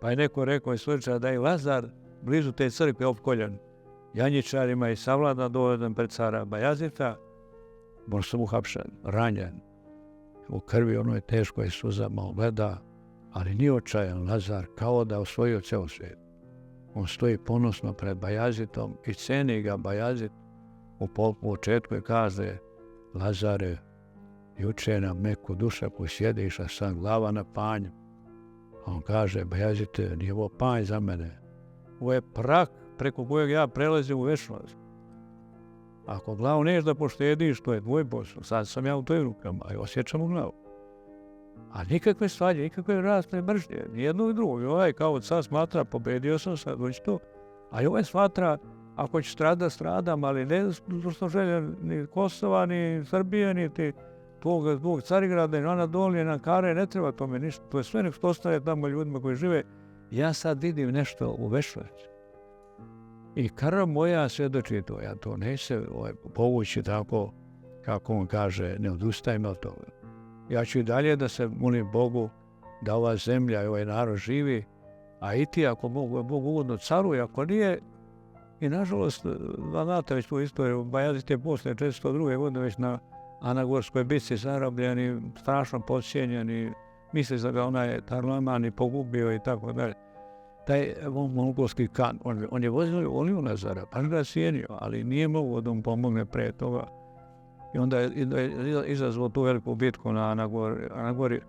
Pa je neko rekao istoričar da je Lazar blizu te crkve opkoljen janjičarima i savladan doveden pred cara Bajazita, možda sam uhapšen, ranjen, u krvi onoj teškoj suzama on gleda, ali nije očajan Lazar, kao da osvojio ceo svijet. On stoji ponosno pred Bajazitom i ceni ga Bajazit. U početku je kaže, Lazare, juče nam neku dušaku sjediš, a sam glava na panju. On kaže, Bajazite, nije ovo panj za mene. Ovo je prah preko kojeg ja prelazim u večnost. Ako glavu neš da poštediš, to je tvoj posao. Sad sam ja u toj rukama i osjećam u glavu. A nikakve svađe, nikakve rasne mržnje, nijedno i drugo. I ovaj kao sad smatra, pobedio sam sad, doći to. A i ovaj smatra, ako će stradam, ali ne što želje ni Kosova, ni Srbije, niti zbog Carigrada, ni Anadolije, na Kare, ne treba tome ništa. To je sve nek što ostane tamo ljudima koji žive. Ja sad vidim nešto u večnosti. I krv moja svjedoči to. Ja to neću povući tako, kako on kaže, ne odustajem od toga. Ja ću i dalje da se molim Bogu da ova zemlja i ovaj narod živi, a i ti ako Bog ugodno caruje, ako nije, i nažalost, znate već tu istoriju, Bajazit je posle 402. godine već na Anagorskoj bitci zarobljen i strašno podcijenjen i misli da ga onaj Tarlaman i pogubio i tako dalje. Taj mongolski kan, on je volio Lazara, pa ga cijenio, ali nije mogao da mu pomogne pre toga. I onda je izazvao tu veliku bitku na Anagori.